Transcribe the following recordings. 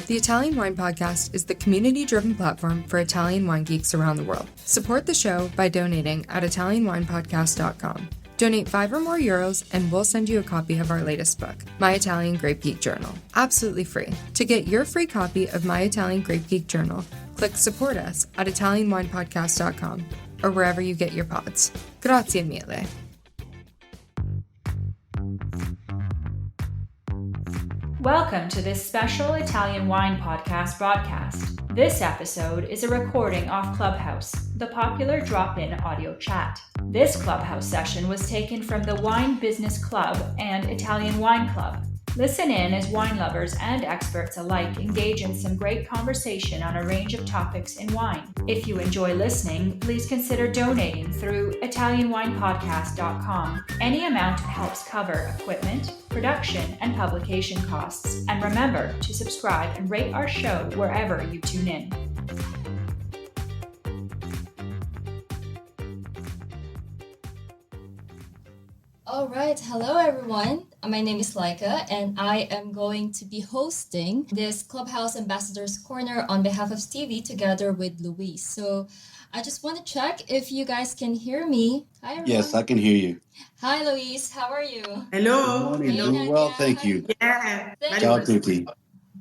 The Italian Wine Podcast is the community-driven platform for Italian wine geeks around the world. Support the show by donating at ItalianWinepodcast.com. Donate €5 or more and we'll send you a copy of our latest book, My Italian Grape Geek Journal, absolutely free. To get your free copy of My Italian Grape Geek Journal, click Support Us at ItalianWinepodcast.com or wherever you get your pods. Grazie mille. Welcome to this special Italian Wine Podcast broadcast. This episode is a recording off Clubhouse, the popular drop-in audio chat. This Clubhouse session was taken from the Wine Business Club and Italian Wine Club. Listen in as wine lovers and experts alike engage in some great conversation on a range of topics in wine. If you enjoy listening, please consider donating through ItalianWinepodcast.com. Any amount helps cover equipment, production, and publication costs. And remember to subscribe and rate our show wherever you tune in. All right, hello everyone. My name is Laika and I am going to be hosting this Clubhouse Ambassadors Corner on behalf of Stevie together with Luis. So I just want to check if you guys can hear me. Hi everyone. Yes, I can hear you. Hi Luis, how are you? Hello. Good morning. Hey, Doing well, thank you. Yeah. Ciao tutti.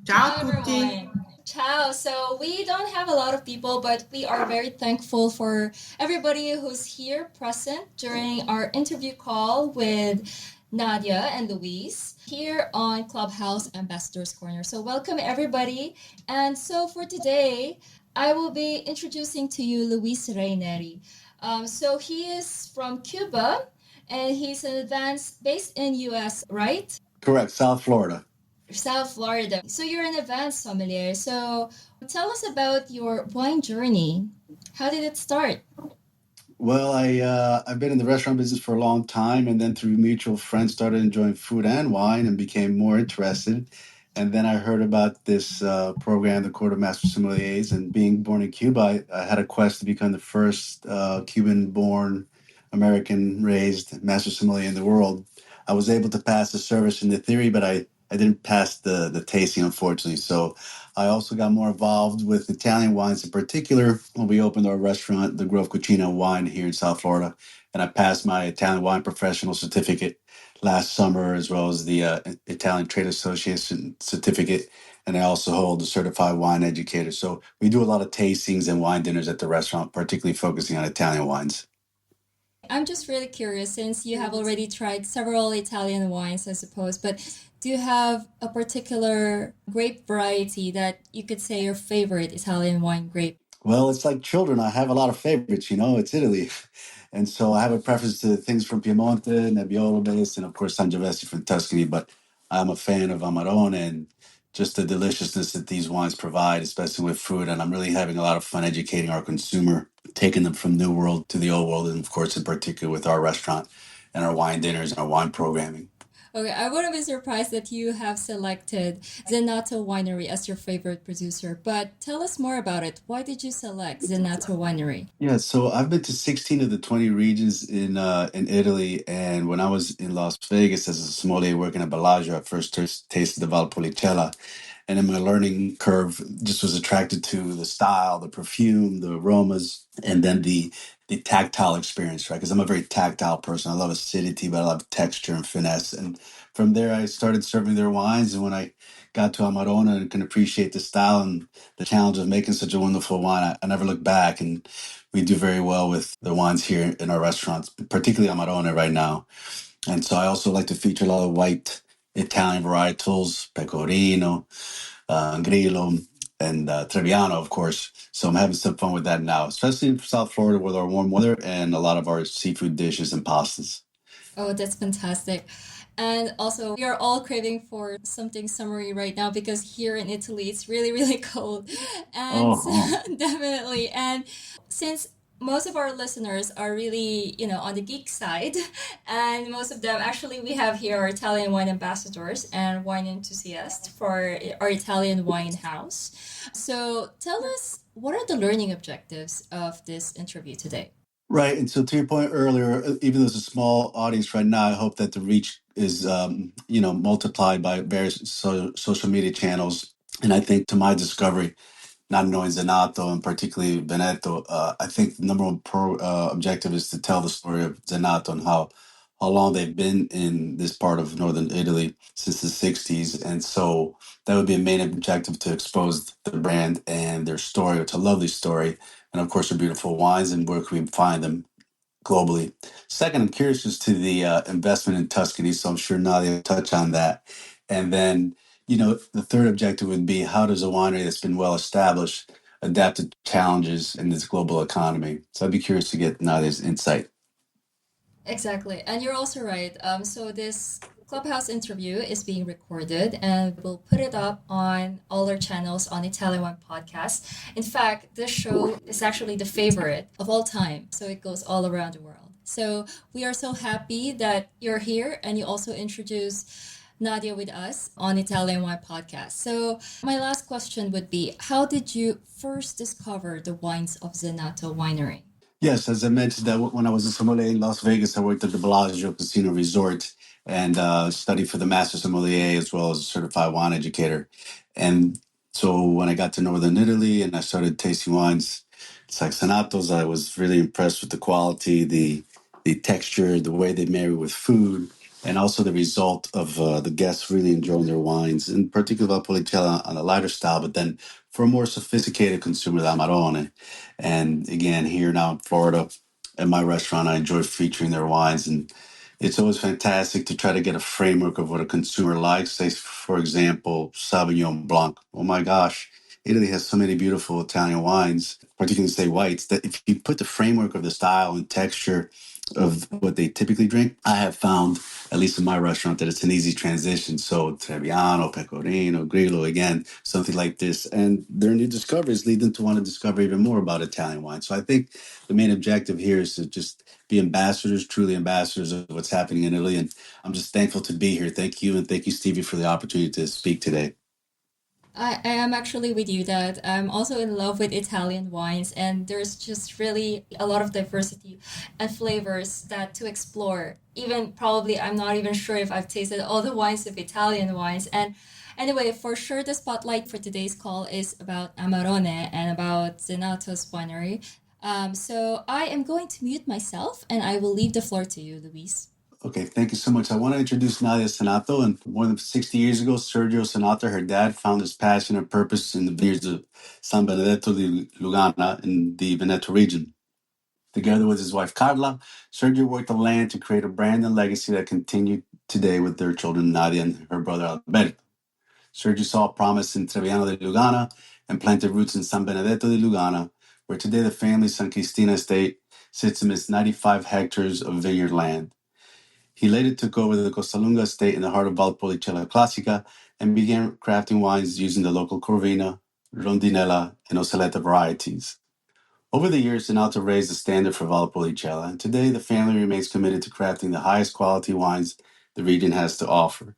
Ciao tutti. everyone. Ciao. So we don't have a lot of people, but we are very thankful for everybody who's here present during our interview call with Nadia and Luis here on Clubhouse Ambassadors Corner. So welcome everybody. And so for today, I will be introducing to you Luis Reyneri. So he is from Cuba and he's an advanced based in US, right? Correct, South Florida. South Florida. So you're an advanced sommelier. So tell us about your wine journey. How did it start? Well, I've been in the restaurant business for a long time, and then through mutual friends started enjoying food and wine and became more interested. And then I heard about this program, the Court of Master Sommeliers, and being born in Cuba, I had a quest to become the first Cuban-born, American-raised Master Sommelier in the world. I was able to pass the service in the theory, but I didn't pass the tasting, unfortunately. So I also got more involved with Italian wines in particular when we opened our restaurant, the Grove Cucina Wine here in South Florida. And I passed my Italian wine professional certificate last summer, as well as the Italian Trade Association certificate. And I also hold the certified wine educator. So we do a lot of tastings and wine dinners at the restaurant, particularly focusing on Italian wines. I'm just really curious since you have already tried several Italian wines, I suppose, but do you have a particular grape variety that you could say your favorite Italian wine grape? Well, it's like children. I have a lot of favorites, it's Italy. And so I have a preference to things from Piemonte, Nebbiolo based, and of course Sangiovese from Tuscany. But I'm a fan of Amarone and just the deliciousness that these wines provide, especially with food. And I'm really having a lot of fun educating our consumer, taking them from New World to the Old World, and of course, in particular with our restaurant and our wine dinners and our wine programming. Okay, I wouldn't be surprised that you have selected Zenato Winery as your favorite producer, but tell us more about it. Why did you select Zenato Winery? Yeah, so I've been to 16 of the 20 regions in Italy, and when I was in Las Vegas as a sommelier working at Bellagio, I first tasted the Valpolicella, and in my learning curve, just was attracted to the style, the perfume, the aromas, and then the tactile experience, right? Because I'm a very tactile person. I love acidity, but I love texture and finesse. And from there, I started serving their wines, and when I got to Amarone and can appreciate the style and the challenge of making such a wonderful wine, I never looked back. And we do very well with the wines here in our restaurants, particularly Amarone right now. And so I also like to feature a lot of white Italian varietals, Pecorino, Grillo, and Trebbiano, of course. So I'm having some fun with that now, especially in South Florida with our warm weather and a lot of our seafood dishes and pastas. Oh, that's fantastic. And also, we are all craving for something summery right now because here in Italy, it's really, really cold. And definitely. And since most of our listeners are really, on the geek side, and most of them, actually, we have here our Italian wine ambassadors and wine enthusiasts for our Italian wine house. So tell us, what are the learning objectives of this interview today? Right. And so to your point earlier, even though it's a small audience right now, I hope that the reach is, multiplied by various social media channels And I think to my discovery, not knowing Zenato and particularly Veneto, I think the number one objective is to tell the story of Zenato and how long they've been in this part of northern Italy since the 60s. And so that would be a main objective, to expose the brand and their story. It's a lovely story. And of course, their beautiful wines, and where can we find them globally. Second, I'm curious as to the investment in Tuscany, so I'm sure Nadia will touch on that. And then, the third objective would be, how does a winery that's been well established adapt to challenges in this global economy? So I'd be curious to get Nadia's insight. Exactly. And you're also right. So this Clubhouse interview is being recorded and we'll put it up on all our channels on Italian Wine Podcast. In fact, this show is actually the favorite of all time. So it goes all around the world. So we are so happy that you're here and you also introduce Nadia with us on Italian Wine Podcast. So my last question would be, how did you first discover the wines of Zenato Winery? Yes, as I mentioned, that when I was a sommelier in Las Vegas, I worked at the Bellagio Casino Resort and studied for the Master Sommelier as well as a certified wine educator. And so when I got to Northern Italy and I started tasting wines, it's like Senatos, I was really impressed with the quality, the texture, the way they marry with food, and also the result of the guests really enjoying their wines, in particular Valpolicella on a lighter style, but then for a more sophisticated consumer, the Amarone. And again, here now in Florida, at my restaurant, I enjoy featuring their wines. And it's always fantastic to try to get a framework of what a consumer likes. Say, for example, Sauvignon Blanc. Oh my gosh, Italy has so many beautiful Italian wines, particularly say whites, that if you put the framework of the style and texture of what they typically drink, I have found, at least in my restaurant, that it's an easy transition. So Trebbiano, Pecorino, Grillo, again, something like this. And their new discoveries lead them to want to discover even more about Italian wine. So I think the main objective here is to just be ambassadors, truly ambassadors of what's happening in Italy. And I'm just thankful to be here. Thank you. And thank you, Stevie, for the opportunity to speak today. I am actually with you that I'm also in love with Italian wines, and there's just really a lot of diversity and flavors that to explore. Even probably, I'm not even sure if I've tasted all the wines of Italian wines. And anyway, for sure, the spotlight for today's call is about Amarone and about Zenato's winery. So I am going to mute myself, and I will leave the floor to you, Luis. Okay, thank you so much. I want to introduce Nadia Zenato. And more than 60 years ago, Sergio Zenato, her dad, found his passion and purpose in the vineyards of San Benedetto di Lugana in the Veneto region. Together with his wife Carla, Sergio worked the land to create a brand and legacy that continued today with their children Nadia and her brother Alberto. Sergio saw promise in Trebbiano di Lugana and planted roots in San Benedetto di Lugana, where today the family San Cristina estate sits amidst 95 hectares of vineyard land. He later took over the Costalunga estate in the heart of Valpolicella Classica and began crafting wines using the local Corvina, Rondinella, and Oceletta varieties. Over the years, Zenato raised the standard for Valpolicella, and today the family remains committed to crafting the highest quality wines the region has to offer.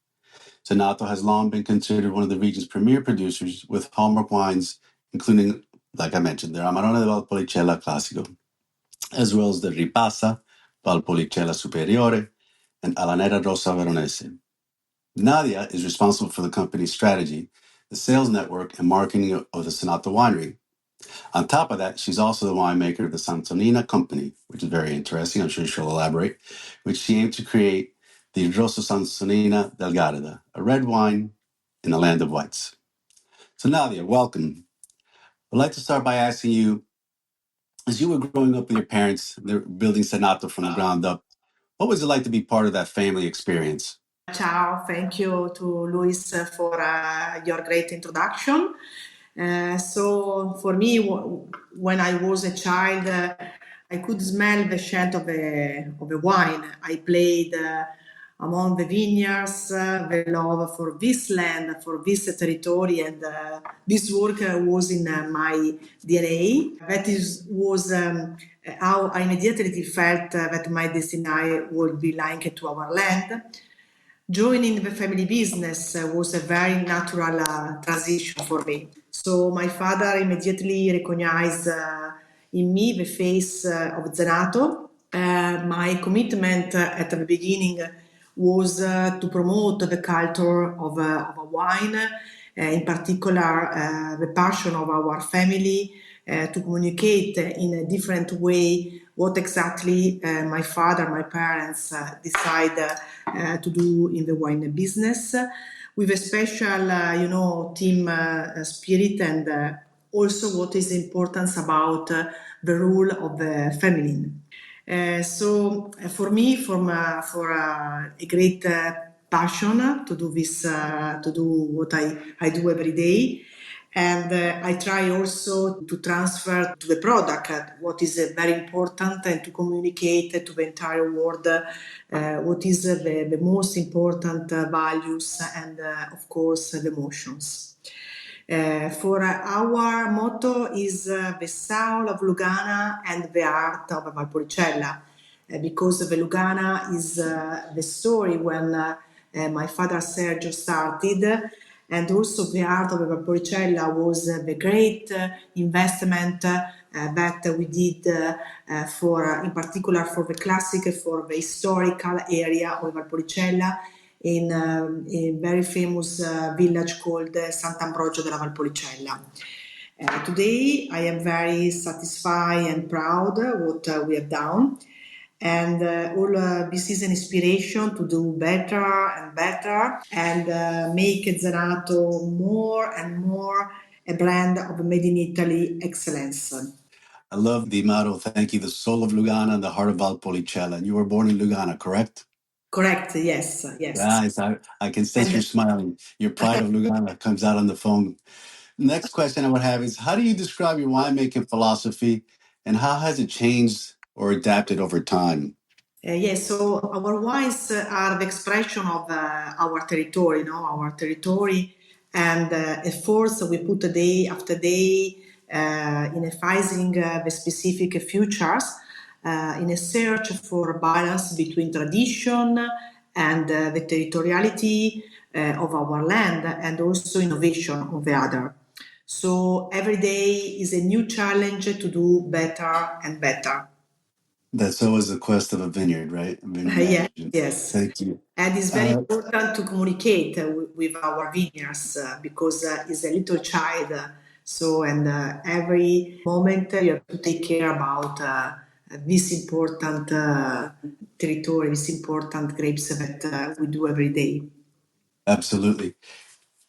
Zenato has long been considered one of the region's premier producers, with hallmark wines, including, like I mentioned, the Amarone de Valpolicella Classico, as well as the Ripassa, Valpolicella Superiore, and Alanera Rossa Veronese. Nadia is responsible for the company's strategy, the sales network, and marketing of the Zenato winery. On top of that, she's also the winemaker of the Santonina company, which is very interesting. I'm sure she'll elaborate, which she aimed to create the Rosso Santonina del Garda, a red wine in the land of whites. So Nadia, welcome. I'd like to start by asking you, as you were growing up with your parents, they're building Zenato from the ground up, what was it like to be part of that family experience? Ciao, thank you to Luis for your great introduction. So for me, when I was a child, I could smell the scent of a wine. I played among the vineyards, the love for this land, for this territory, and this work was in my DNA. That was how I immediately felt that my destiny would be linked to our land. Joining the family business was a very natural transition for me. So my father immediately recognized in me the face of Zenato. My commitment at the beginning was to promote the culture of a wine in particular the passion of our family to communicate in a different way what exactly my father, my parents decide to do in the wine business, with a special, team spirit, and also what is importance about the role of the feminine. So for me, for a great passion to do this, to do what I do every day. And I try also to transfer to the product what is very important and to communicate to the entire world what is the most important values and, of course, the emotions. For our motto is the soul of Lugana and the art of Valpolicella, because the Lugana is the story when my father Sergio started, and also the art of Valpolicella was the great investment that we did for, in particular, for the classic, for the historical area of Valpolicella, in a very famous village called Sant'Ambrogio della Valpolicella. Today I am very satisfied and proud what we have done, and all this is an inspiration to do better and better and make Zenato more and more a blend of made in Italy excellence. I love the motto, thank you, the soul of Lugana and the heart of Valpolicella. You were born in Lugana, correct? Correct, yes. Guys, I can sense you're smiling. Your pride of Lugana comes out on the phone. Next question I would have is, how do you describe your winemaking philosophy and how has it changed or adapted over time? Yes, so our wines are the expression of our territory, our territory, and efforts we put day after day in advising the specific futures, in a search for balance between tradition and the territoriality of our land, and also innovation on the other. So every day is a new challenge to do better and better. That's always the quest of a vineyard, right? A vineyard management. Yes. Thank you. And it's very important to communicate with our vineyards because it's a little child. And every moment you have to take care about this important territory, this important grapes that we do every day. Absolutely.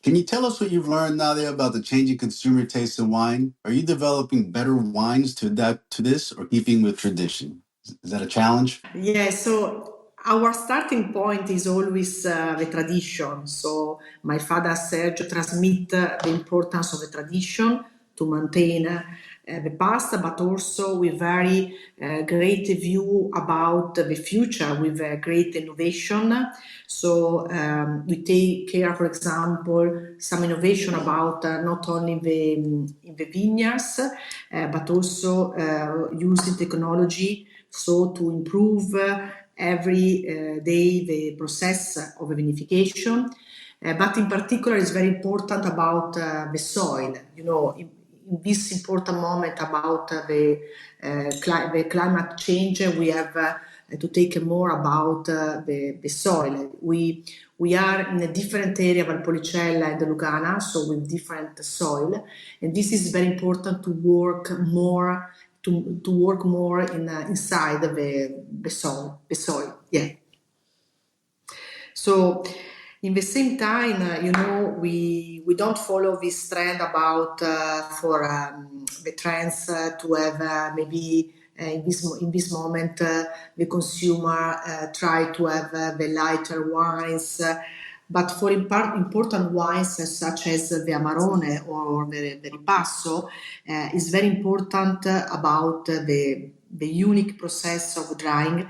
Can you tell us what you've learned, Nadia, about the changing consumer taste in wine? Are you developing better wines to adapt to this or keeping with tradition? Is that a challenge? Yeah, so our starting point is always the tradition. So my father Sergio transmit the importance of the tradition to maintain the past, but also with very great view about the future with great innovation. So we take care, for example, some innovation about not only in the vineyards, but also using technology so to improve every day the process of vinification. But in particular, it's very important about the soil. In this important moment about the climate change, we have to take more about the soil. We are in a different area of Valpolicella and Lugana, so with different soil, and this is very important to work more inside the soil. Yeah. So in the same time, we don't follow this trend about for the trends to have maybe in this moment the consumer try to have the lighter wines. But for important wines such as the Amarone or the Ripasso, is very important about the unique process of drying.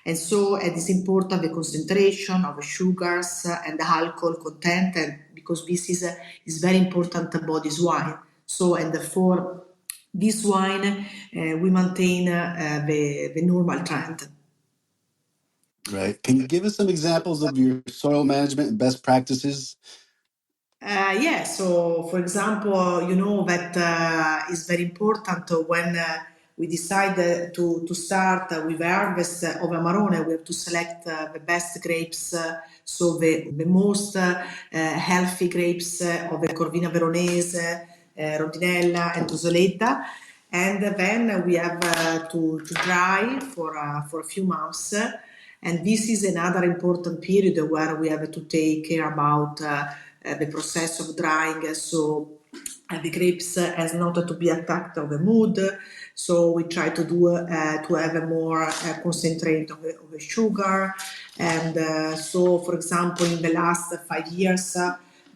And so it is important the concentration of sugars and the alcohol content, and because this is very important about this wine. So, and for this wine, we maintain the normal trend. Right. Can you give us some examples of your soil management and best practices? So for example, that is very important when we decided to start with harvest of Amarone. We have to select the best grapes, so the most healthy grapes of the Corvina Veronese, Rondinella and Tosoletta. And then we have to dry for a few months. And this is another important period where we have to take care about the process of drying. So the grapes has not to be attacked of the mood. So we try to do to have a more concentrate of the sugar. And so, for example, in the last 5 years,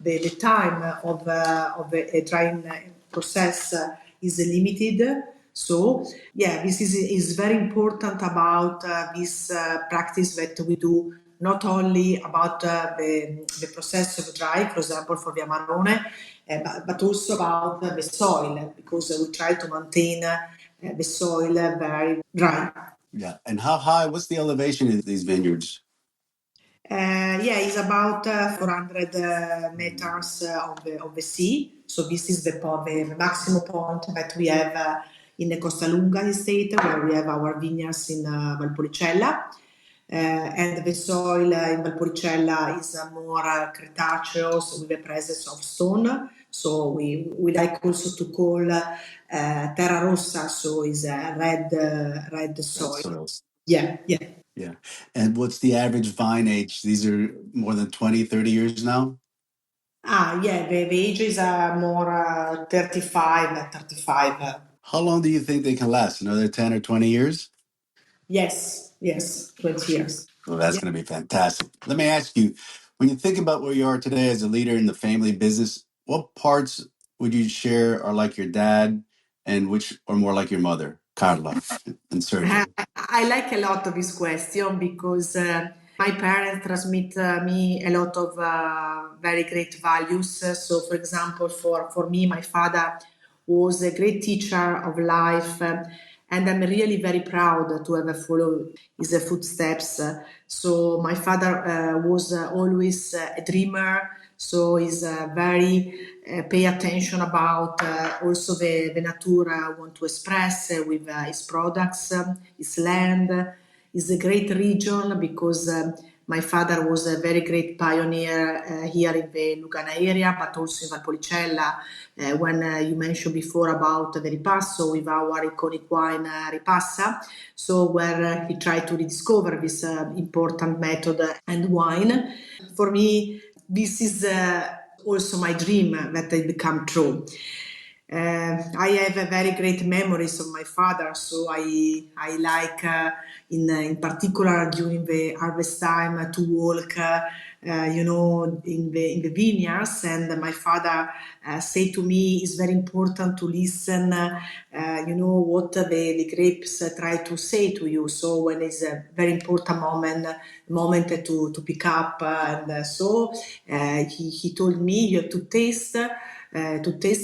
the time of the drying process is limited. So yeah, this is very important about this practice that we do, not only about the process of dry, for example, for the Amarone, but also about the soil, because we try to maintain the soil very dry. Yeah. And how high, what's the elevation in these vineyards? Yeah, it's about 400 meters of the sea. So this is the maximum point that we have in the Costa Lunga estate, where we have our vineyards in Valpolicella. And the soil in Valpolicella is more Cretaceous with the presence of stone. So we like also to call Terra Rossa, so it's a red soil. Soils. Yeah. Yeah. And what's the average vine age? These are more than 20, 30 years now? Yeah, the ages are more 35. How long do you think they can last? Another 10 or 20 years? Yes, 20 years. Well, that's Yeah. going to be fantastic. Let me ask you, when you think about where you are today as a leader in the family business, what parts would you share are like your dad and which are more like your mother, Carla and I, Sergio? I like a lot of this question because my parents transmit me a lot of very great values. So, for example, for me, my father was a great teacher of life, and I'm really very proud to have followed his footsteps. So, my father was always a dreamer. So he's very pay attention about also the nature want to express with his products, his land. It's a great region because my father was a very great pioneer here in the Lugana area, but also in Valpolicella. When you mentioned before about the Ripasso with our iconic wine Ripassa, so where he tried to rediscover this important method and wine. For me, this is also my dream that it become true. I have a very great memories of my father, so I like in particular during the harvest time to walk, in the vineyards. And my father said to me, it's very important to listen, what the grapes try to say to you. So when it's a very important moment to pick up, and so he told me you have to taste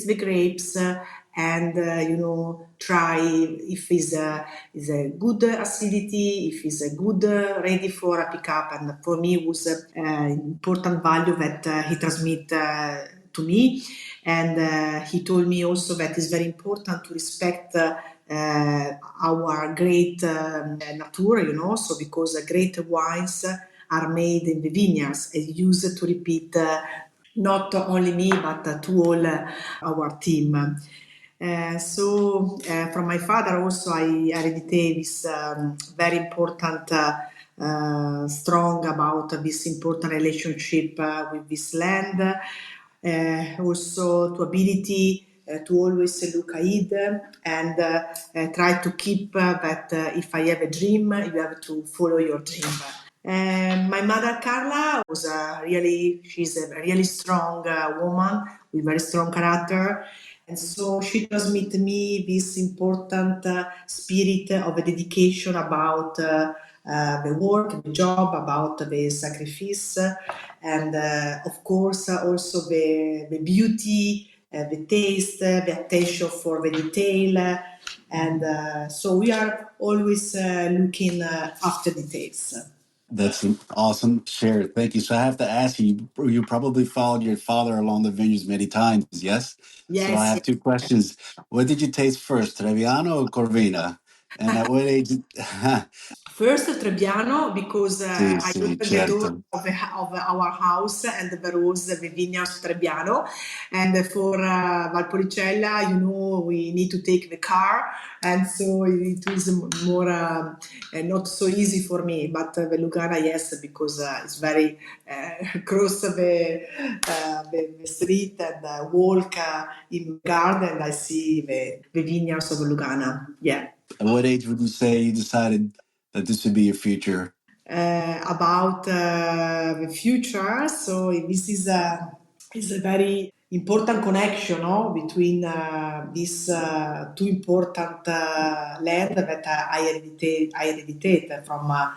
the grapes and try if it's a good acidity, if it's a good ready for a pickup. And for me it was an important value that he transmit to me. And he told me also that it's very important to respect our great nature, so because great wines are made in the vineyards and used to repeat not only me, but to all our team. From my father also I hereditated this very important, strong about this important relationship with this land. Also to ability to always look ahead and try to keep that if I have a dream, you have to follow your dream. My mother Carla she's a really strong woman with very strong character. And so she transmitted me this important spirit of a dedication about the work, the job, about the sacrifice, and of course also the beauty, the taste, the attention for the detail. And so we are always looking after details. That's an awesome share. Thank you. So I have to ask you, you probably followed your father along the vineyards many times, yes? So I Yes, have two questions. What did you taste first, Trebbiano or Corvina? And at what age? first Trebbiano, because Sì, I sì, opened the door certo. of our house and there was the vineyards Trebbiano. And for Valpolicella, we need to take the car, and so it was more not so easy for me. But the Lugana, yes, because it's very cross the street and walk in the garden. I see the vineyards of Lugana. Yeah. At what age would you say you decided that this would be your future? About the future. So this is a very important connection, no, between these two important land that I inherited from my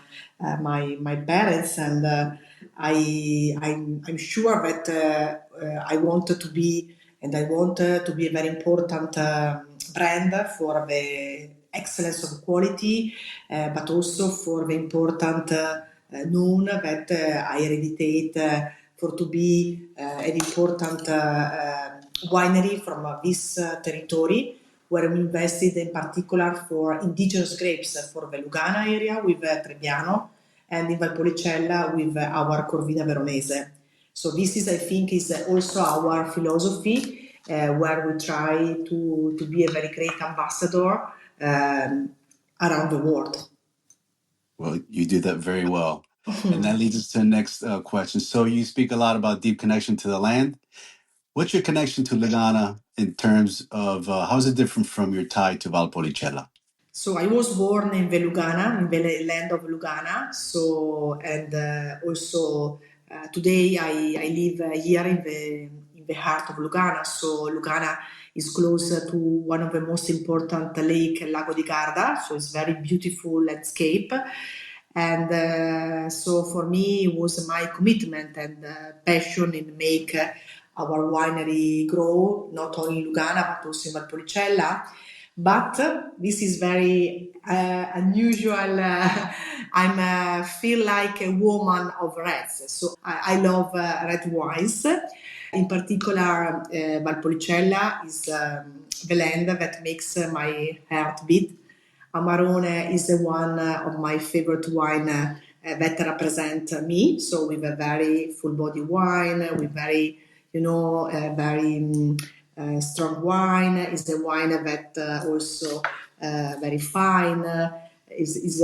parents, and I'm sure that I wanted to be, and I want to be a very important brand for the excellence of quality, but also for the important known that I inherited for to be an important winery from this territory, where we invested in particular for indigenous grapes for the Lugana area with Trebbiano, and in Valpolicella with our Corvina Veronese. So this is, I think, is also our philosophy, where we try to be a very great ambassador around the world. Well, you do that very well. And that leads us to the next question. So you speak a lot about deep connection to the land. What's your connection to Lugana in terms of how is it different from your tie to Valpolicella? So I was born in Lugana, in the land of Lugana. So and also today I live here in the heart of Lugana. So Lugana is close to one of the most important lake, Lago di Garda. So it's very beautiful landscape. And so for me, it was my commitment and passion in make our winery grow, not only in Lugana but also in Valpolicella. But this is very unusual. I'm feel like a woman of reds, so I love red wines. In particular, Valpolicella is the land that makes my heart beat. Amarone is the one of my favorite wine that represent me. So with a very full body wine, with very, very strong wine. Is the wine that also very fine, is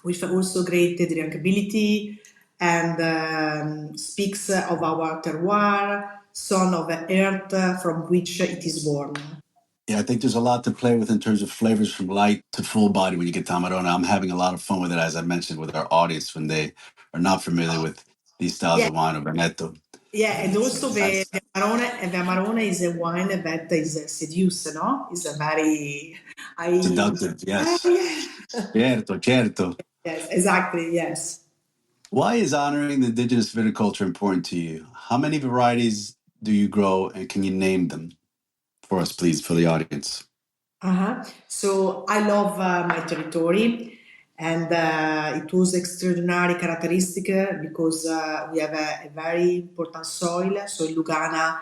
with also great drinkability, and speaks of our terroir, son of the earth from which it is born. Yeah, I think there's a lot to play with in terms of flavors from light to full body when you get to Amarone. I'm having a lot of fun with it, as I mentioned, with our audience when they are not familiar with these styles Yeah, of wine or Veneto. yeah, and also That's the Amarone is a wine that is seduce, no? Is a very, I, seductive, yes. yeah. Certo, certo. Yes, exactly, yes. Why is honoring the indigenous viticulture important to you? How many varieties do you grow, and can you name them for us, please, for the audience? Uh-huh. So I love my territory, and it was extraordinary characteristic because we have a very important soil. So in Lugana,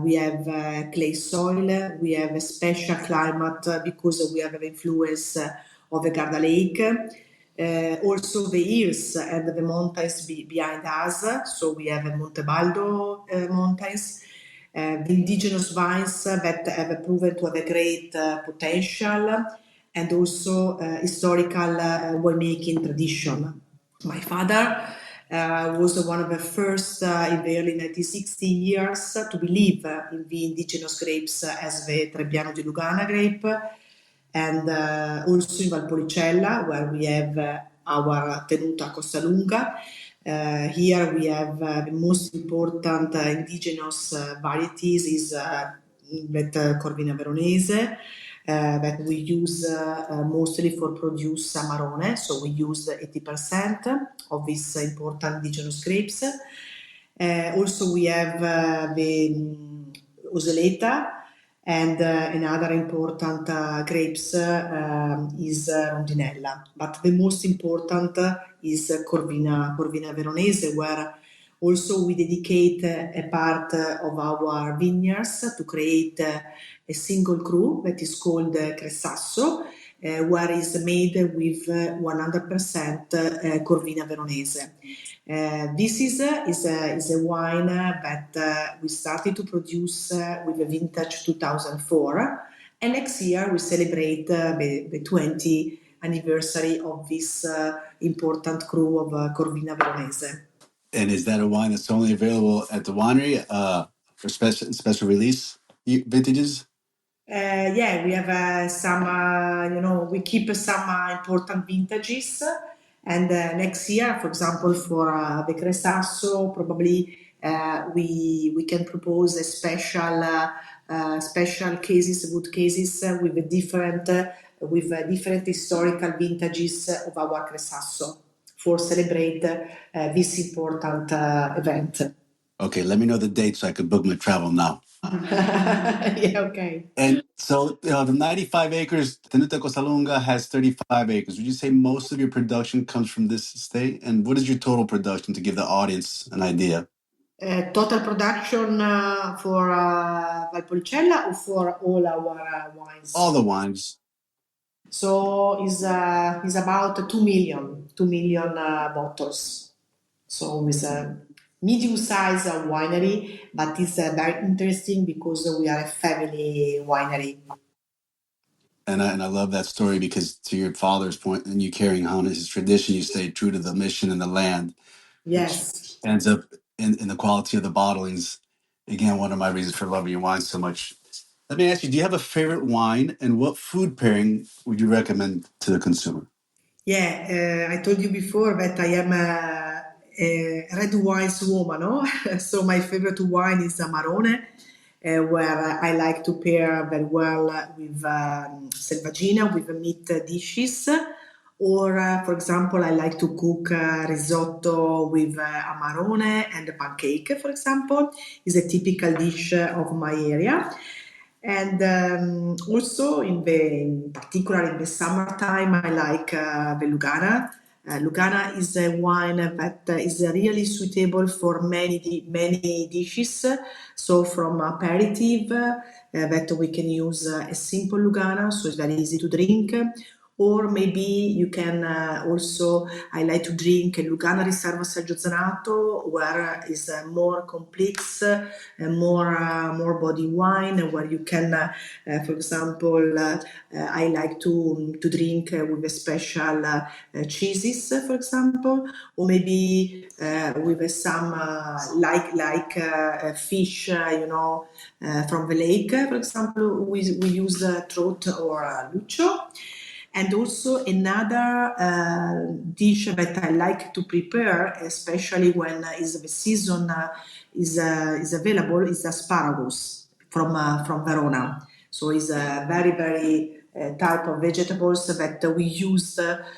we have clay soil. We have a special climate because we have an influence of the Garda Lake. Also the hills and the mountains behind us. So we have Monte Baldo mountains, the indigenous vines that have proven to have a great potential, and also historical winemaking tradition. My father was one of the first in the early 1960 years to believe in the indigenous grapes as the Trebbiano di Lugana grape, and also in Valpolicella, where we have our Tenuta Costalunga. Here we have the most important indigenous varieties is that Corvina Veronese, that we use mostly for produce Amarone, so we use 80% of these important indigenous grapes. Also we have the Oseleta, And another important grapes is Rondinella. But the most important is Corvina Veronese, where also we dedicate a part of our vineyards to create a single cru that is called Cressasso, where is made with 100% Corvina Veronese. This is a wine that we started to produce with a vintage 2004, and next year we celebrate the 20th anniversary of this important cru of Corvina Veronese. And is that a wine that's only available at the winery for special release vintages? Yeah, we have some, we keep some important vintages. And next year, for example, for the Cressasso, probably we can propose a special cases, wood cases with different historical vintages of our Cressasso for celebrate this important event. Okay, let me know the date so I can book my travel now. Yeah, okay. And so the 95 acres, Tenuta Cosalunga has 35 acres. Would you say most of your production comes from this estate? And what is your total production to give the audience an idea? Total production for Valpolicella or for all our wines? All the wines. So is about 2 million bottles. So it's a medium-sized winery, but it's very interesting because we are a family winery. And I love that story because to your father's point, and you carrying on his tradition, you stay true to the mission and the land. Yes. Which ends up in the quality of the bottlings. Again, one of my reasons for loving your wine so much. Let me ask you, do you have a favorite wine and what food pairing would you recommend to the consumer? Yeah, I told you before that I am a red wines woman, no? So my favorite wine is Amarone, where I like to pair very well with Selvaggina, with meat dishes. Or, for example, I like to cook risotto with Amarone and pancake, for example, is a typical dish of my area. And also, in particular in the summertime, I like the Lugana. Lugana is a wine that is really suitable for many dishes. So from aperitif, that we can use a simple Lugana, so it's very easy to drink. Or maybe you can also, I like to drink a Lugana Riserva Sergio Zenato, where is more complex, more body wine, where you can, for example, I like to drink with a special cheeses, for example, or maybe with some fish, from the lake, for example, we use trout or lucio. And also another dish that I like to prepare, especially when is the season is available, is asparagus from Verona. So it's a very type of vegetables that we use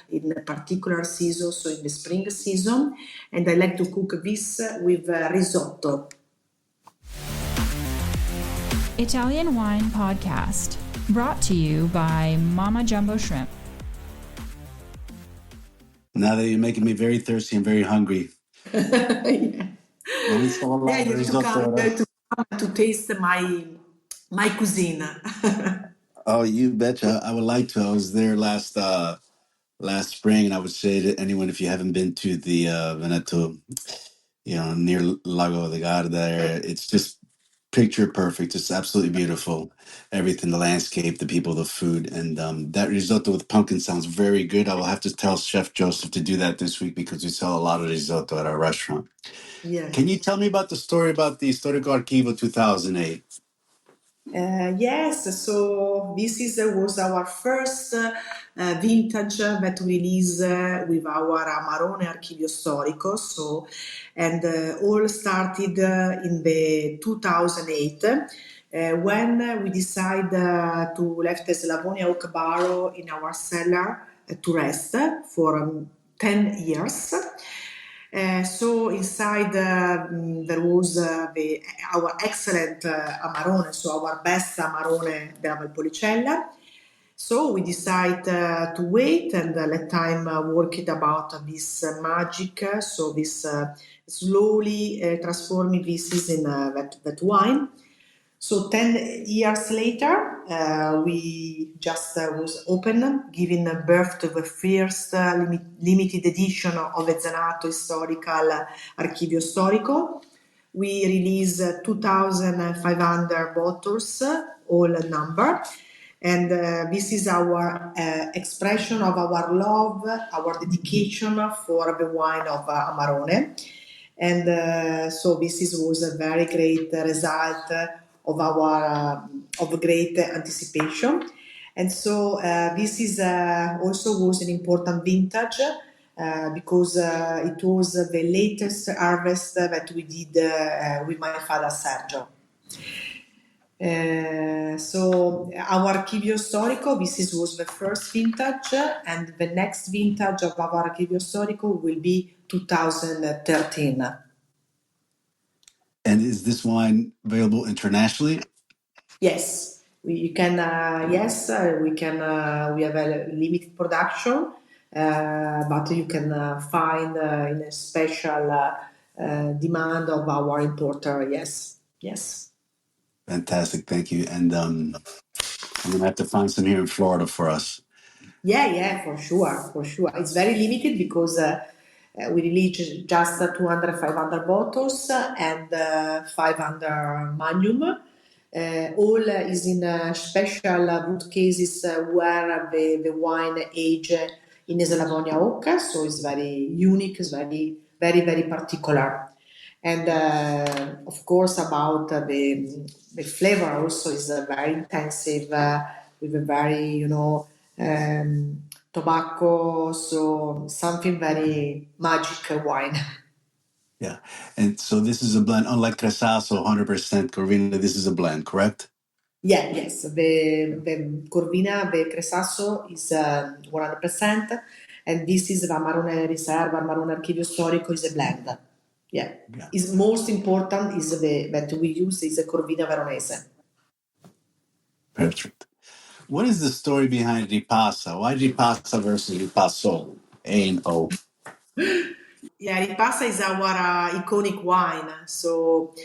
in a particular season, so in the spring season. And I like to cook this with risotto. Italian Wine Podcast, brought to you by Mama Jumbo Shrimp. Now that you're making me very thirsty and very hungry. Yeah. You have to come to taste my cuisine. Oh, you betcha. I would like to. I was there last spring, and I would say to anyone, if you haven't been to the Veneto, near Lago de Garda area, it's just picture perfect. It's absolutely beautiful. Everything, the landscape, the people, the food, and that risotto with pumpkin sounds very good. I will have to tell Chef Joseph to do that this week because we sell a lot of risotto at our restaurant. Yeah. Can you tell me about the story about the Storico Archivo 2008? Yes, so this was our first vintage that we released with our Amarone Archivio Storico. So, and all started in the 2008 when we decided to left the Slavonia oak barrel in our cellar to rest for 10 years. So inside there was our excellent Amarone, so our best Amarone della Valpolicella. So we decide to wait and let time work it about this magic. So this slowly transforming this in that wine. So 10 years later, we just was open, giving birth to the first limited edition of the Zenato Historical Archivio Storico. We released 2,500 bottles, all number. And this is our expression of our love, our dedication for the wine of Amarone. And so this was a very great result of our of great anticipation. And so this is also was an important vintage because it was the latest harvest that we did with my father Sergio. So our Archivio Storico, was the first vintage, and the next vintage of our Archivio Storico will be 2013. And is this wine available internationally? Yes, we can. Yes, we can. We have a limited production, but you can find in a special demand of our importer. Yes, yes. Fantastic, thank you. And I'm gonna have to find some here in Florida for us. Yeah, for sure, for sure. It's very limited because we release just 200, 500 bottles and 500 magnum. All is in special wood cases where the wine age in Slavonia oak, so it's very unique, it's very particular. And of course, about the flavor also is very intensive with a very tobacco, so something very magic wine. Yeah, and so this is a blend, unlike Cresasso, 100% Corvina. This is a blend, correct? Yeah, yes. The Corvina, the Cresasso is 100%, and this is the Amarone Riserva, Amarone Archivio Storico is a blend. Yeah. Is most important is that we use is a Corvina Veronese. Perfect. What is the story behind Ripassa? Why Ripassa versus Ripasso? A and O. Yeah, Ripassa is our iconic wine. So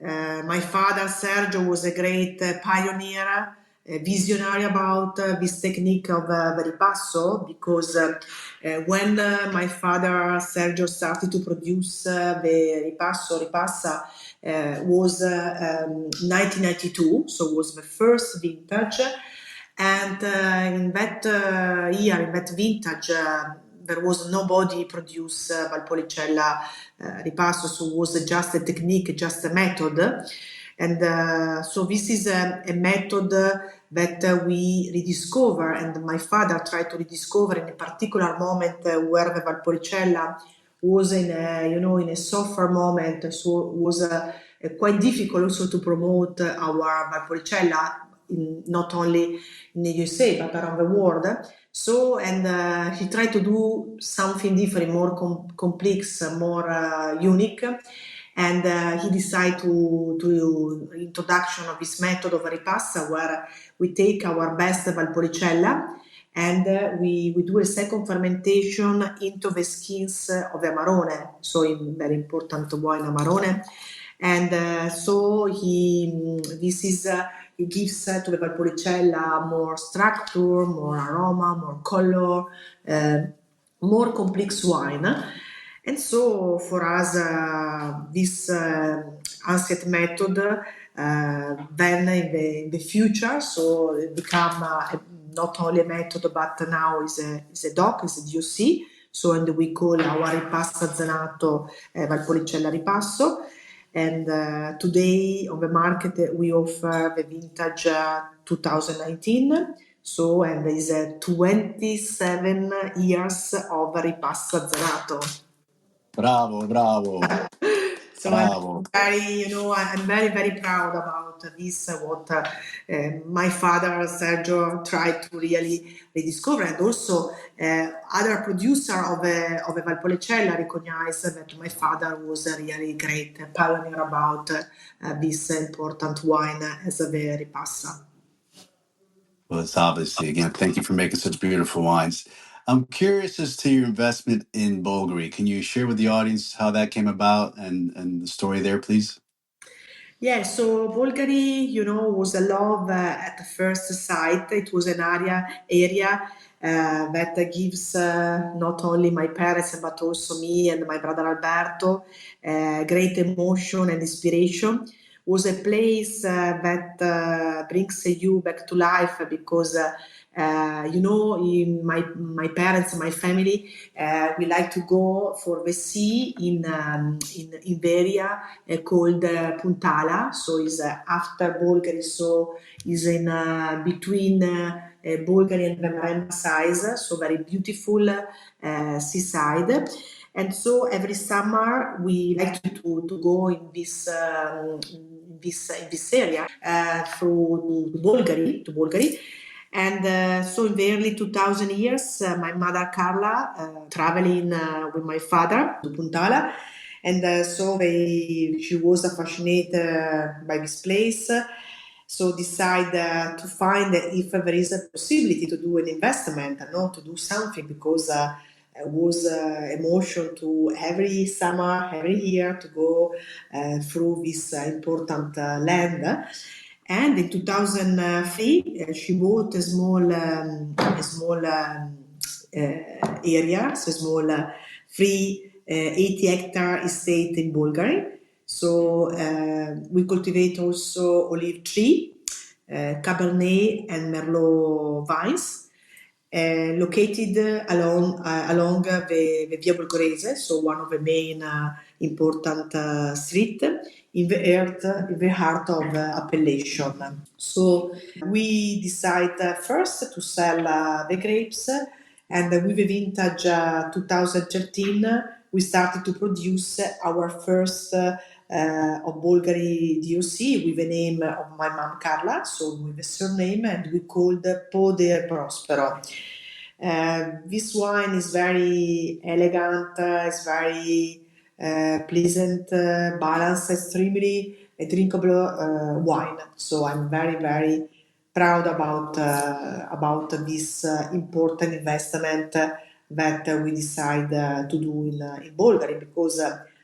my father Sergio was a great pioneer, a visionary about this technique of the ripasso because when my father Sergio started to produce the ripassa was 1992, so it was the first vintage. And in that year, in that vintage, there was nobody produce Valpolicella ripasso, so it was just a technique, just a method. And so this is a method that we rediscover, and my father tried to rediscover in a particular moment where the Valpolicella was in a softer moment, so it was quite difficult also to promote our Valpolicella, not only in the USA but around the world. So, and he tried to do something different, more complex, more unique. And he decided to introduction of this method of ripassa, where we take our best Valpolicella and we do a second fermentation into the skins of the Amarone, so in very important wine Amarone. And so he gives to the Valpolicella more structure, more aroma, more color, more complex wine. And so for us, this ancient method then in the future, so it become not only a method, but now is a DOC, is a DOC. So, and we call our Ripassa Zenato Valpolicella Ripasso. And today on the market we offer the vintage 2019. So, and there is 27 years of Ripassa Zenato. Bravo. So I'm very, very proud about this, what my father, Sergio, tried to really rediscover. And also other producer of a Valpolicella recognized that my father was a really great pioneer about this important wine as a very passa. Well, it's obviously, again, thank you for making such beautiful wines. I'm curious as to your investment in Bulgari. Can you share with the audience how that came about and the story there, please? Yeah, so Bulgari, was a love at the first sight. It was an area that gives not only my parents but also me and my brother Alberto great emotion and inspiration. Was a place that brings you back to life because in my parents, my family, we like to go for the sea in area called Puntala. So is after Bulgari, so is in between Bulgari and the Maremma size. So very beautiful seaside. And so every summer we like to go in this area through Bulgari. And so in the early 2000 years, my mother Carla traveling with my father to Puntala, and she was fascinated by this place. So decide to find if there is a possibility to do an investment, to do something, because was emotion to every summer, every year to go through this important land. And in 2003, she bought a small area, so small free 80-hectare estate in Bulgaria. So we cultivate also olive tree, Cabernet and Merlot vines. Located along the Via Bulgarese, so one of the main important street in the heart of appellation. So we decide first to sell the grapes, and with the vintage 2013 we started to produce our first of Bulgari DOC with the name of my mom Carla, so with the surname, and we called Po de Prospero. This wine is very elegant, it's very pleasant, balanced, extremely drinkable wine. So I'm very, very proud about this important investment that we decide to do in Bulgaria, because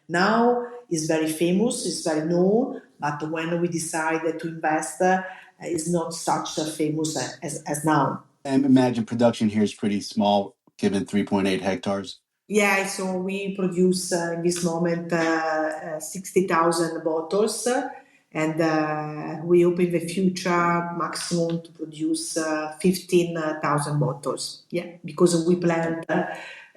now it's very famous, it's very known, but when we decided to invest, it's not such famous as now. And imagine production here is pretty small, given 3.8 hectares. Yeah, so we produce in this moment 60,000 bottles, and we hope in the future maximum to produce 15,000 bottles. Yeah, because we planted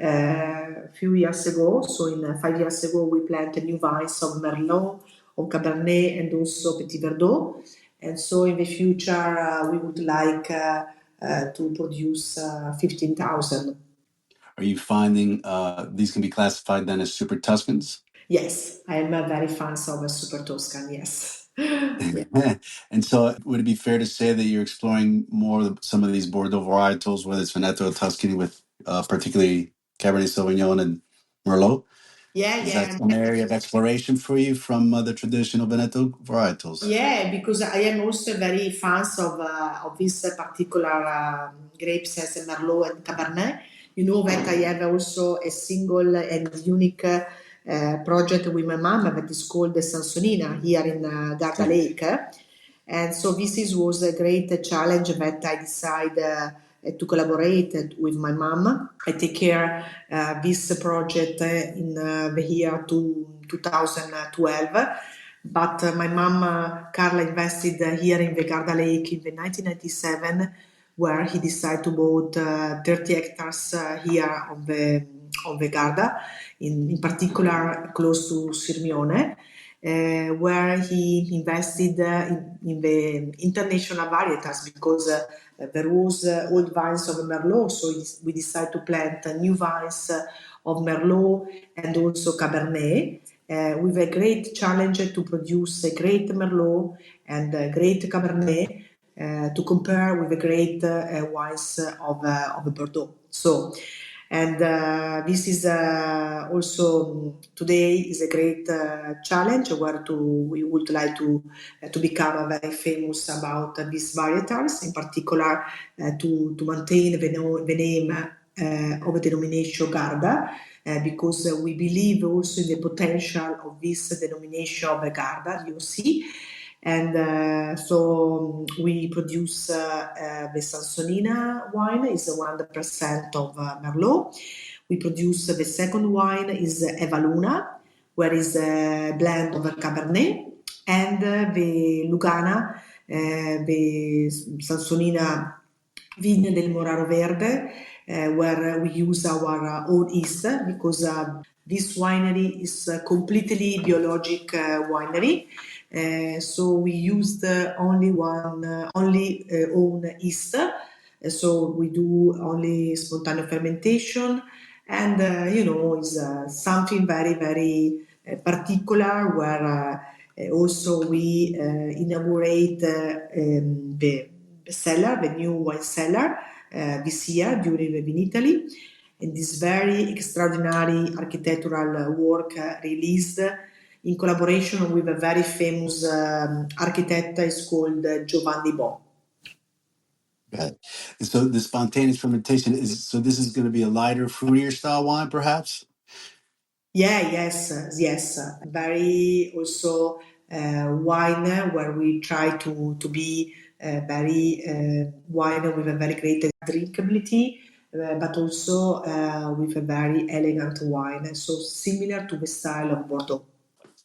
a few years ago, so in 5 years ago, we planted new vines of Merlot, of Cabernet, and also Petit Verdot. And so in the future, we would like to produce 15,000. Are you finding these can be classified then as Super Tuscans? Yes, I am a very fan of a Super Tuscan, yes. Yeah. And so would it be fair to say that you're exploring more of some of these Bordeaux varietals, whether it's Veneto or Tuscany, with particularly Cabernet Sauvignon and Merlot? Is that an area of exploration for you from the traditional Veneto varietals? Yeah, because I am also very fans of this particular grapes as Merlot and Cabernet. You know that I have also a single and unique project with my mom that is called the Sansonina here in Garda Lake. And so was a great challenge that I decided to collaborate with my mom. I take care this project in the year 2012. But my mom, Carla, invested here in the Garda Lake in the 1997, where he decided to buy 30 hectares here on the Garda, in particular close to Sirmione, where he invested in the international varieties, because there was old vines of Merlot, so we decided to plant new vines of Merlot and also Cabernet. with a great challenge to produce a great Merlot and a great Cabernet to compare with the great wines of Bordeaux. So, and this is also today is a great challenge where we would like to become very famous about these varietals, in particular to maintain the name of the denomination Garda, because we believe also in the potential of this denomination of Garda, you see. And so we produce the Sansonina wine is 100% of Merlot. We produce the second wine is Evaluna, where is a blend of Cabernet, and the Lugana, the Sansonina Vigna del Moraro Verde, where we use our own yeast because this winery is a completely biologic winery. So we used only own yeast. So we do only spontaneous fermentation, and is something very very particular where also we inaugurate the cellar, the new wine cellar this year during the Vinitaly, and this very extraordinary architectural work released in collaboration with a very famous architect is called Giovanni Bo. Right. And so the spontaneous fermentation this is going to be a lighter, fruitier style wine, perhaps? Yeah, yes. Very also wine where we try to be very wine with a very great drinkability, but also with a very elegant wine, so similar to the style of Bordeaux.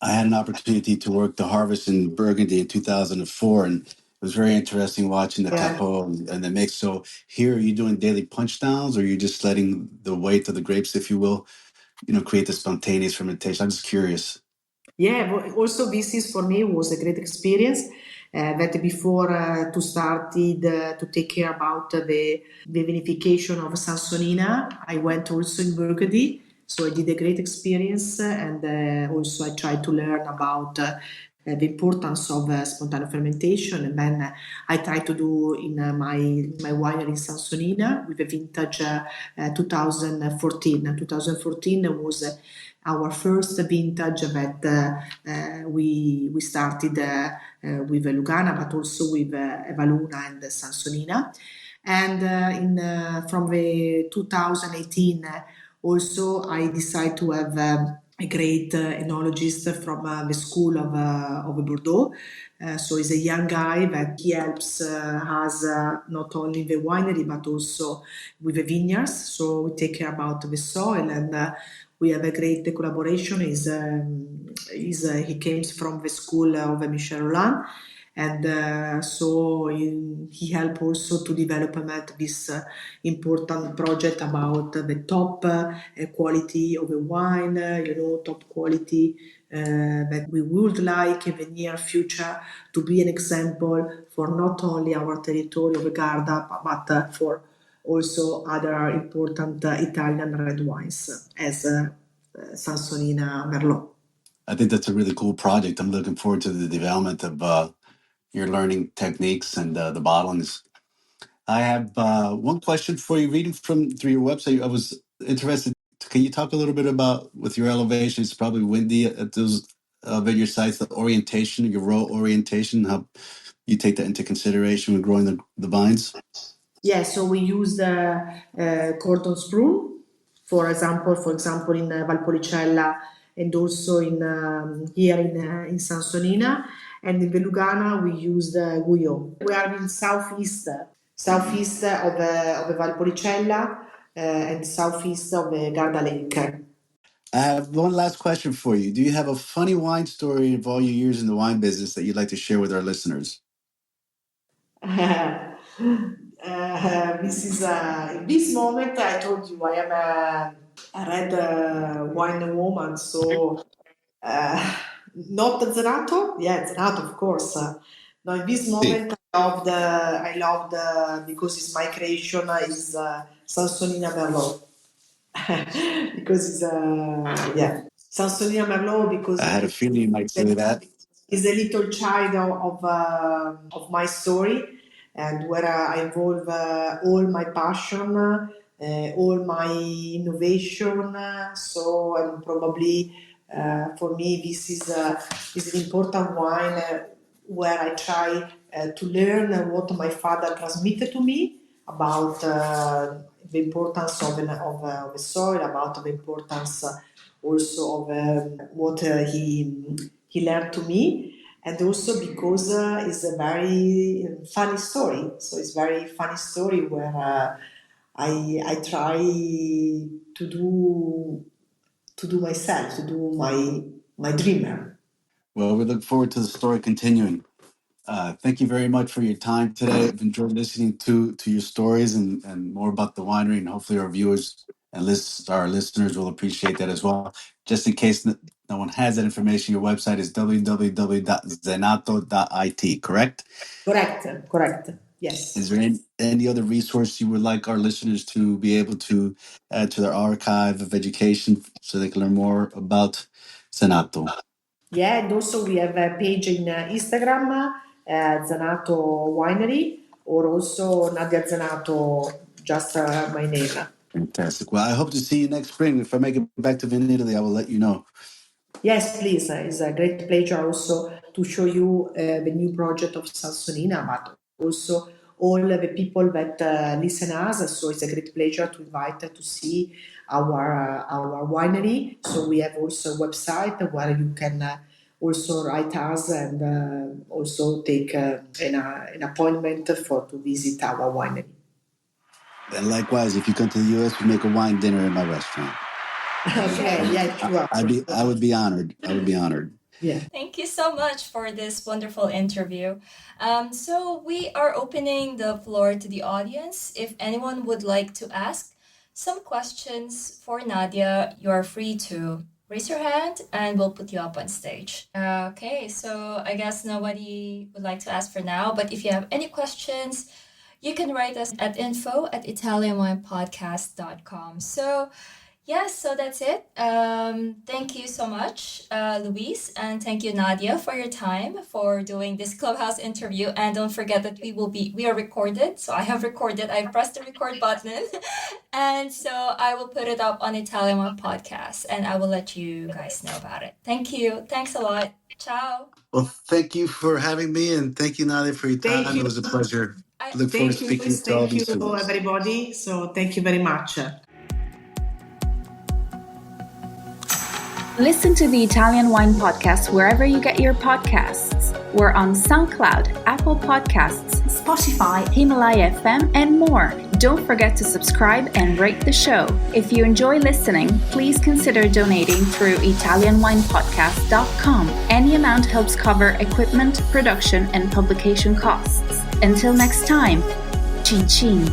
I had an opportunity to work the harvest in Burgundy in 2004, and it was very interesting watching the capot and the mix. So here, are you doing daily punch downs, or are you just letting the weight of the grapes, if you will, create the spontaneous fermentation? I'm just curious. Yeah, also this is for me was a great experience. That before to started to take care about the vinification of Sansonina, I went also in Burgundy, so I did a great experience, and also I tried to learn about the importance of spontaneous fermentation, and then I tried to do in my winery in Sansonina with a vintage 2014. 2014 was our first vintage that we started with Lugana, but also with Evaluna and Sansonina. And from the 2018, also I decided to have a great enologist from the school of Bordeaux. So he's a young guy that he helps us not only the winery but also with the vineyards. So we take care about the soil, and we have a great collaboration. He came from the school of Michel Roland, and so he helped also to develop this important project about the top quality of the wine, top quality that we would like in the near future to be an example for not only our territory of Garda, but for also other important Italian red wines as Sansonina Merlot. I think that's a really cool project. I'm looking forward to the development of your learning techniques and the bottlings. I have one question for you. Reading through your website, I was interested. Can you talk a little bit about, with your elevation, it's probably windy at those vineyard sites, the orientation, your row orientation, how you take that into consideration when growing the vines? Yeah, so we use the cordon sprue, for example, in Valpolicella, and also in here in Sansonina, and in Lugana we use the Guyot. We are in southeast of the Valpolicella and southeast of the Garda Lake. I have one last question for you. Do you have a funny wine story of all your years in the wine business that you'd like to share with our listeners? This is in this moment I told you I am a red wine woman, so not Zenato. Yeah, Zenato, of course. No, in this moment I loved because it's my creation is Sansonina Merlot because it's yeah. Sansonina Merlot, because I had a feeling you might say that. Is a little child of my story, and where I involve all my passion, all my innovation. So, and probably for me, this is an important wine where I try to learn what my father transmitted to me about the importance of a soil, about the importance also of what he learned to me, and also because it's a very funny story. So it's very funny story where I try to do myself, to do my dreamer. Well, we look forward to the story continuing. Thank you very much for your time today. I've enjoyed listening to your stories and more about the winery, and hopefully our viewers and our listeners will appreciate that as well. Just in case no one has that information, your website is www.zenato.it, correct? Correct. Yes. Is there any other resource you would like our listeners to be able to add to their archive of education so they can learn more about Zenato? Yeah, and also we have a page in Instagram, Zenato Winery, or also Nadia Zenato, just my name. Fantastic. Well, I hope to see you next spring. If I make it back to Italy, I will let you know. Yes, please. It's a great pleasure also to show you the new project of Sansonina, but also all the people that listen us. So it's a great pleasure to invite to see our winery. So we have also a website where you can also write us and also take an appointment to visit our winery. And likewise, if you come to the U.S., we make a wine dinner in my restaurant. Okay, yeah, sure. I would be honored. I would be honored. Yeah. Thank you so much for this wonderful interview. So we are opening the floor to the audience. If anyone would like to ask some questions for Nadia, you are free to raise your hand and we'll put you up on stage. Okay, so I guess nobody would like to ask for now, but if you have any questions, you can write us at info@italianwinepodcast.com. So yes, so that's it. Thank you so much, Luis, and thank you, Nadia, for your time for doing this Clubhouse interview. And don't forget that we are recorded. So I have recorded. I pressed the record button, and so I will put it up on Italian One Podcast, and I will let you guys know about it. Thank you. Thanks a lot. Ciao. Well, thank you for having me, and thank you, Nadia, for your time. Thank you. It was a pleasure. Look forward to speaking to all these students. Thank you, everybody. So thank you very much. Listen to the Italian Wine Podcast wherever you get your podcasts. We're on SoundCloud, Apple Podcasts, Spotify, Himalaya FM, and more. Don't forget to subscribe and rate the show. If you enjoy listening, please consider donating through ItalianWinePodcast.com. Any amount helps cover equipment, production, and publication costs. Until next time, cin cin.